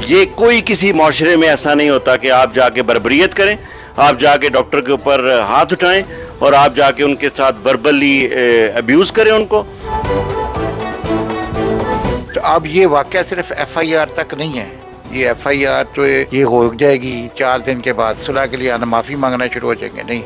ये कोई किसी माशरे में ऐसा नहीं होता कि आप जाके बर्बरियत करें, आप जाके डॉक्टर के ऊपर हाथ उठाएं और आप जाके उनके साथ वर्बली अब्यूज़ करें उनको। तो अब ये वाक़या सिर्फ FIR तक नहीं है, ये FIR तो ये हो जाएगी 4 दिन के बाद सुलह के लिए आना, माफ़ी मांगना शुरू हो जाएंगे। नहीं,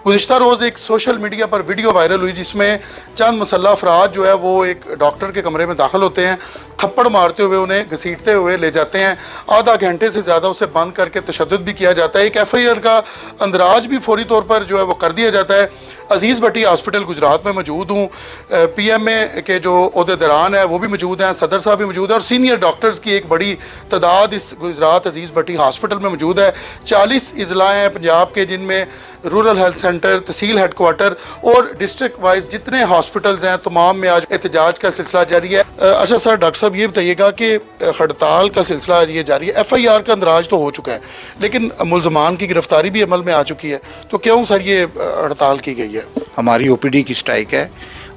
गुज़िश्ता रोज़ एक सोशल मीडिया पर वीडियो वायरल हुई जिसमें चंद मुसल्लह अफराद जो है वो एक डॉक्टर के कमरे में दाखिल होते हैं, थप्पड़ मारते हुए उन्हें घसीटते हुए ले जाते हैं, आधा घंटे से ज़्यादा उसे बंद करके तशद्दुद भी किया जाता है। एक FIR का अंदराज भी फौरी तौर पर जो है वो कर दिया जाता है। अजीज़ भट्टी हॉस्पिटल गुजरात में मौजूद हूँ, PMA के जो ओहदेदारान है वो भी मौजूद हैं, सदर साहब भी मौजूद है और सीनियर डॉक्टर्स की एक बड़ी तादाद इस गुजरात अजीज़ भट्टी हॉस्पिटल में मौजूद है। 40 अजला हैं पंजाब के, जिनमें रूरल हेल्थ सेंटर, तहसील हेडकोार्टर और डिस्ट्रिक्ट वाइज जितने हॉस्पिटल्स हैं तमाम में आज एहतजाज का सिलसिला जारी है। अच्छा सर, डॉक्टर साहब ये बताइएगा कि हड़ताल का सिलसिला ये जारी है, FIR का अंदराज तो हो चुका है लेकिन मुल्ज़मान की गिरफ्तारी भी अमल में आ चुकी है, तो क्यों सर ये हड़ताल की गई है? हमारी OPD की स्ट्राइक है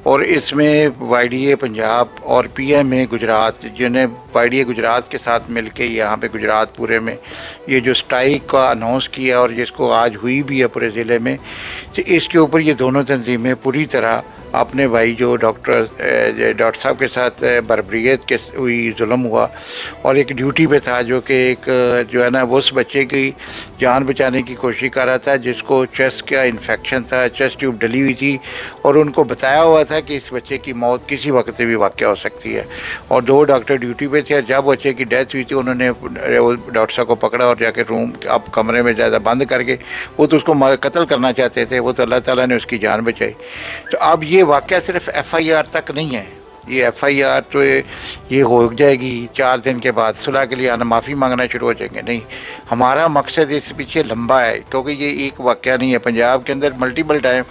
और इसमें YDA पंजाब और PMA गुजरात, जिन्हें YDA गुजरात के साथ मिलके यहाँ पे गुजरात पूरे में ये जो स्ट्राइक का अनाउंस किया और जिसको आज हुई भी है पूरे ज़िले में, तो इसके ऊपर ये दोनों तंजीमें पूरी तरह अपने भाई जो डॉक्टर साहब के साथ बर्बरियत के हुई, जुल्म हुआ और एक ड्यूटी पे था जो कि एक जो है ना वो उस बच्चे की जान बचाने की कोशिश कर रहा था जिसको चेस्ट का इन्फेक्शन था, चेस्ट ट्यूब डली हुई थी और उनको बताया हुआ था कि इस बच्चे की मौत किसी वक्त से भी वाक़या हो सकती है। और 2 डॉक्टर ड्यूटी पे थे और जब बच्चे की डेथ हुई थी उन्होंने डॉक्टर साहब को पकड़ा और जाके रूम अब कमरे में ज़्यादा बंद करके वो तो उसको कत्ल करना चाहते थे, वो तो अल्लाह ताला ने उसकी जान बचाई। तो अब ये वाक़या सिर्फ FIR तक नहीं है, ये FIR तो ये हो जाएगी 4 दिन के बाद सुलह के लिए आना, माफ़ी मांगना शुरू हो जाएंगे। नहीं, हमारा मकसद इस पीछे लंबा है क्योंकि ये एक वाक़या नहीं है। पंजाब के अंदर मल्टीपल टाइम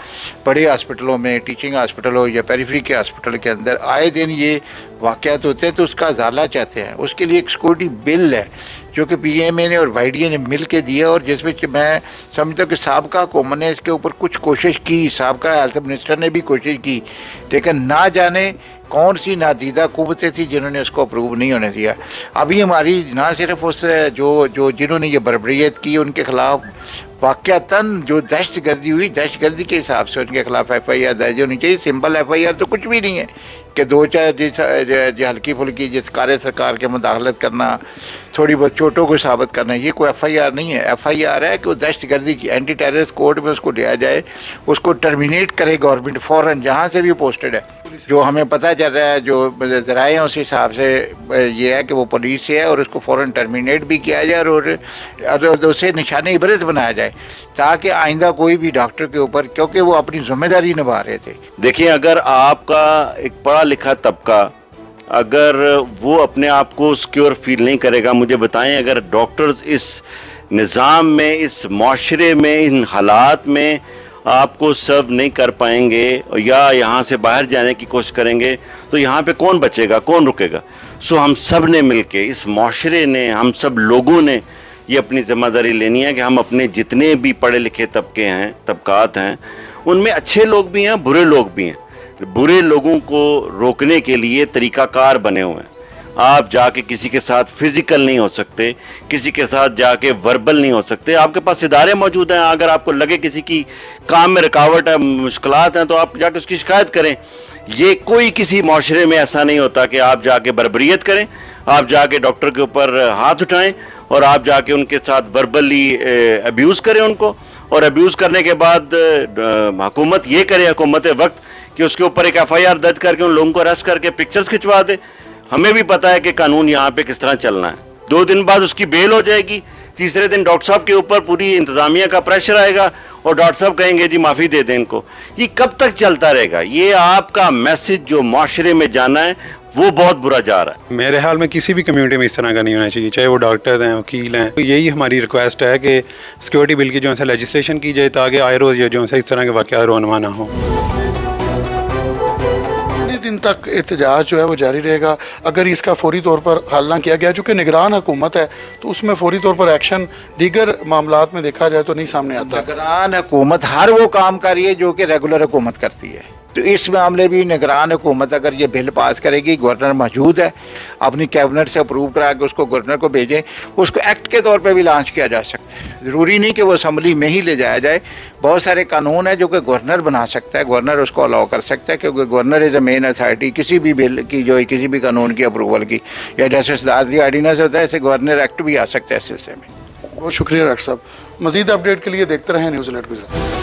बड़े हॉस्पिटलों में, टीचिंग हॉस्पिटल हो या पेरिफेरी के हॉस्पिटल के अंदर आए दिन ये वाक़यात होते हैं, तो उसका अजाला चाहते हैं। उसके लिए एक सिक्योरिटी बिल है जो कि PMA ने और YDA ने मिल के दिया और जिसमें मैं समझता हूँ कि साबका हुकूमत ने इसके ऊपर कुछ कोशिश की, साबका हेल्थ मिनिस्टर ने भी कोशिश की, लेकिन ना जाने कौन सी नादीदा कुव्वतें थी जिन्होंने उसको अप्रूव नहीं होने दिया। अभी हमारी ना सिर्फ उस जो जिन्होंने ये बर्बरियत की उनके ख़िलाफ़ वाक़यातन जो दहशतगर्दी हुई, दहशतगर्दी के हिसाब से उनके खिलाफ FIR दर्ज होनी चाहिए। सिंपल FIR तो कुछ भी नहीं है कि 2-4 जो हल्की फुल्की जिस कार्य सरकार के मुदाखलत करना, थोड़ी बहुत चोटों को साबित करना, ये कोई FIR नहीं है। FIR है कि वो दहशतगर्दी की एंटी टेररिस्ट कोड में उसको लिया जाए, उसको टर्मिनेट करे गवर्नमेंट फ़ौरन, जहाँ से भी पोस्टेड है। जो हमें पता चल रहा है, जो ज़राए हैं उस हिसाब से ये है कि वो पुलिस से है और उसको फ़ौरन टर्मिनेट भी किया जाए और उसे निशान इबरत बनाया जाए ताकि आइंदा कोई भी डॉक्टर के ऊपर, क्योंकि वो अपनी जिम्मेदारी निभा रहे थे। देखिए, अगर आपका एक पढ़ा लिखा तबका अगर वो अपने आप को सिक्योर फील नहीं करेगा, मुझे बताएं, अगर डॉक्टर्स इस निज़ाम में, इस माशरे में, इन हालात में आपको सर्व नहीं कर पाएंगे या यहाँ से बाहर जाने की कोशिश करेंगे तो यहाँ पे कौन बचेगा, कौन रुकेगा? सो हम सब ने मिलके, इस माशरे ने, हम सब लोगों ने ये अपनी ज़िम्मेदारी लेनी है कि हम अपने जितने भी पढ़े लिखे तबकात हैं उनमें अच्छे लोग भी हैं, बुरे लोग भी हैं। बुरे लोगों को रोकने के लिए तरीक़ाकार बने हुए हैं। आप जाके किसी के साथ फिज़िकल नहीं हो सकते, किसी के साथ जाके वर्बल नहीं हो सकते। आपके पास इदारे मौजूद हैं, अगर आपको लगे किसी की काम में रुकावट है, मुश्किलात हैं, तो आप जाके उसकी शिकायत करें। ये कोई किसी माशरे में ऐसा नहीं होता कि आप जाके बर्बरियत करें, आप जाके डॉक्टर के ऊपर हाथ उठाएं और आप जाके उनके साथ वर्बली अब्यूज़ करें उनको, और अब्यूज़ करने के बाद हुकूमत ये करे, हुकूमत वक्त, कि उसके ऊपर एक FIR दर्ज करके उन लोगों को अरेस्ट करके पिक्चर्स खिंचवा दे। हमें भी पता है कि कानून यहाँ पे किस तरह चलना है। 2 दिन बाद उसकी बेल हो जाएगी, तीसरे दिन डॉक्टर साहब के ऊपर पूरी इंतज़ामिया का प्रेशर आएगा और डॉक्टर साहब कहेंगे जी माफ़ी दे दें इनको। ये कब तक चलता रहेगा? ये आपका मैसेज जो माशरे में जाना है वो बहुत बुरा जा रहा है। मेरे ख्याल में किसी भी कम्युनिटी में इस तरह का नहीं होना चाहिए, चाहे वो डॉक्टर हैं, वकील हैं। तो यही हमारी रिक्वेस्ट है कि सिक्योरिटी बिल की जो है लेजिस्लेशन की जाए ताकि आए रोज़ जो है इस तरह के वाक़या रोनमा ना हो। दिन तक एहतजाज जो है वो जारी रहेगा अगर इसका फौरी तौर पर हल ना किया गया? चूँकि निगरान हुकूमत है तो उसमें फौरी तौर पर एक्शन दीगर मामलात में देखा जाए तो नहीं सामने आता। निगरान हुकूमत हर वो काम कर रही है जो कि रेगुलर हुकूमत करती है, तो इस मामले भी निगरान हुकूमत अगर ये बिल पास करेगी, गवर्नर मौजूद है, अपनी कैबिनेट से अप्रूव करा के उसको गवर्नर को भेजें, उसको एक्ट के तौर पे भी लॉन्च किया जा सकता है। ज़रूरी नहीं कि वो असम्बली में ही ले जाया जाए। बहुत सारे कानून है जो कि गवर्नर बना सकता है, गवर्नर उसको अलाउ कर सकता है, क्योंकि governor is a main authority किसी भी बिल की, जो किसी भी कानून की अप्रूवल की, या जैसे सदारती आर्डीनेंस होता है ऐसे गवर्नर एक्ट भी आ सकता है इस सिलसिले में। बहुत शुक्रिया डॉक्टर साहब। मज़ीद अपडेट के लिए देखते रहें न्यूज़ अलर्ट गुजरात।